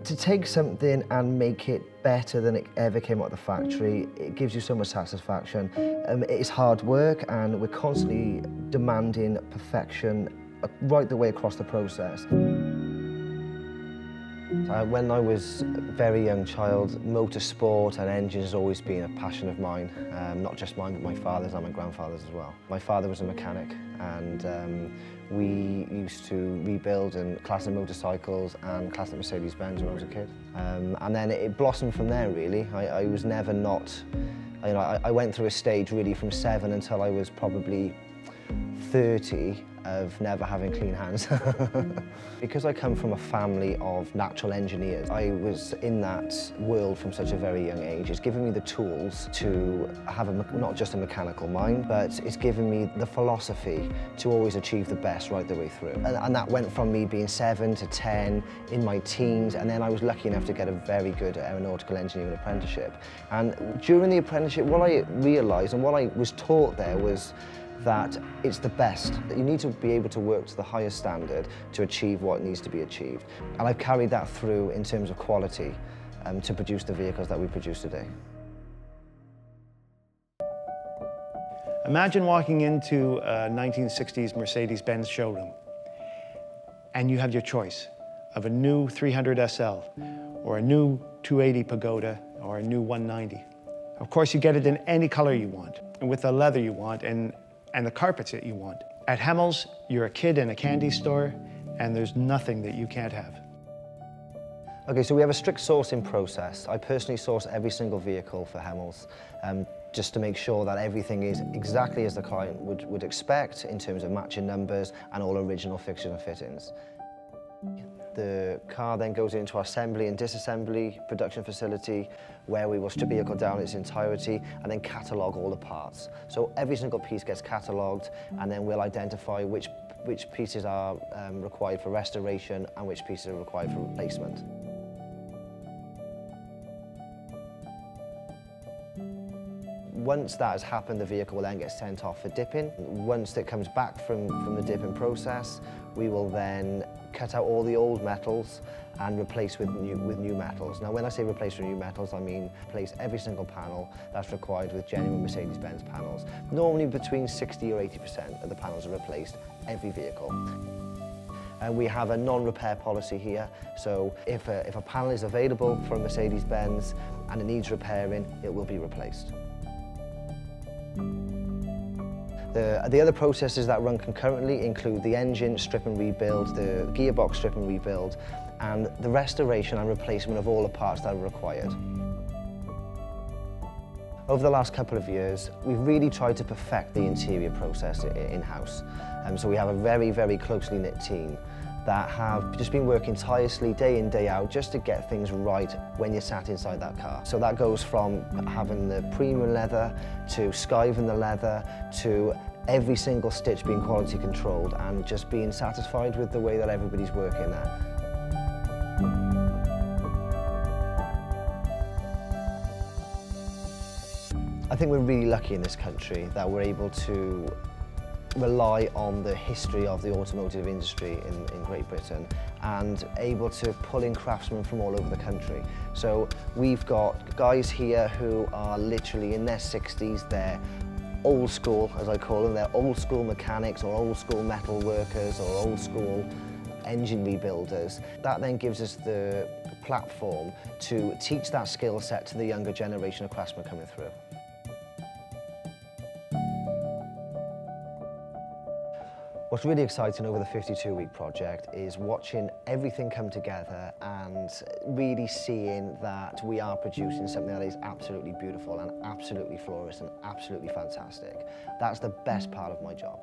To take something and make it better than it ever came out of the factory, it gives you so much satisfaction. It's hard work and we're constantly demanding perfection right the way across the process. When I was a very young child, motorsport and engines has always been a passion of mine. Not just mine, but my father's and my grandfather's as well. My father was a mechanic and we used to rebuild and classic motorcycles and classic Mercedes-Benz when I was a kid. And then it blossomed from there, really. I was never not... I went through a stage really from 7 until I was probably 30 of never having clean hands. Because I come from a family of natural engineers, I was in that world from such a very young age. It's given me the tools to have not just a mechanical mind, but it's given me the philosophy to always achieve the best right the way through. And that went from me being 7 to 10 in my teens, and then I was lucky enough to get a very good aeronautical engineering apprenticeship. And during the apprenticeship, what I realised and what I was taught there was that it's the best. That you need to be able to work to the highest standard to achieve what needs to be achieved. And I've carried that through in terms of quality to produce the vehicles that we produce today. Imagine walking into a 1960s Mercedes-Benz showroom and you have your choice of a new 300 SL or a new 280 Pagoda or a new 190. Of course, you get it in any color you want and with the leather you want and the carpets that you want. At Hemmels, you're a kid in a candy store, and there's nothing that you can't have. Okay, so we have a strict sourcing process. I personally source every single vehicle for Hemmels, just to make sure that everything is exactly as the client would expect in terms of matching numbers and all original fixtures and fittings. The car then goes into our assembly and disassembly production facility where we will strip the vehicle down in its entirety and then catalogue all the parts. So every single piece gets catalogued and then we'll identify which pieces are required for restoration and which pieces are required for replacement. Once that has happened, the vehicle will then get sent off for dipping. Once it comes back from the dipping process, we will then cut out all the old metals and replace with new metals. Now, when I say replace with new metals, I mean replace every single panel that's required with genuine Mercedes-Benz panels. Normally between 60 or 80% of the panels are replaced every vehicle. And we have a non-repair policy here, so if a panel is available from Mercedes-Benz and it needs repairing, it will be replaced. The other processes that run concurrently include the engine strip and rebuild, the gearbox strip and rebuild, and the restoration and replacement of all the parts that are required. Over the last couple of years, we've really tried to perfect the interior process in-house. So we have a very, very closely knit team that have just been working tirelessly day in, day out just to get things right when you're sat inside that car. So that goes from having the premium leather to skiving the leather to every single stitch being quality controlled and just being satisfied with the way that everybody's working there. I think we're really lucky in this country that we're able to rely on the history of the automotive industry in Great Britain and able to pull in craftsmen from all over the country. So we've got guys here who are literally in their 60s, they're old school, as I call them, they're old school mechanics or old school metal workers or old school engine rebuilders. That then gives us the platform to teach that skill set to the younger generation of craftsmen coming through. What's really exciting over the 52-week project is watching everything come together and really seeing that we are producing something that is absolutely beautiful and absolutely flawless and absolutely fantastic. That's the best part of my job.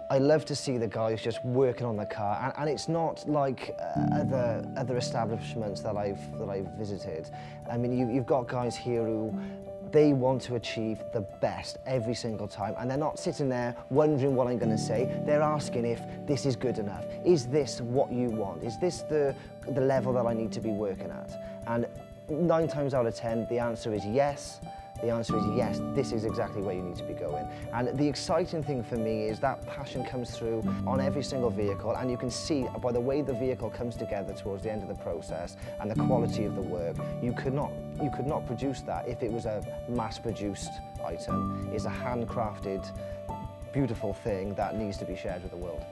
I love to see the guys just working on the car, and it's not like other establishments that I've visited. I mean, you've got guys here who they want to achieve the best every single time, and they're not sitting there wondering what I'm going to say. They're asking if this is good enough. Is this what you want? Is this the level that I need to be working at? And 9 times out of 10, the answer is yes. The answer is yes, this is exactly where you need to be going. And the exciting thing for me is that passion comes through on every single vehicle, and you can see by the way the vehicle comes together towards the end of the process and the quality of the work, you could not produce that if it was a mass-produced item. It's a handcrafted, beautiful thing that needs to be shared with the world.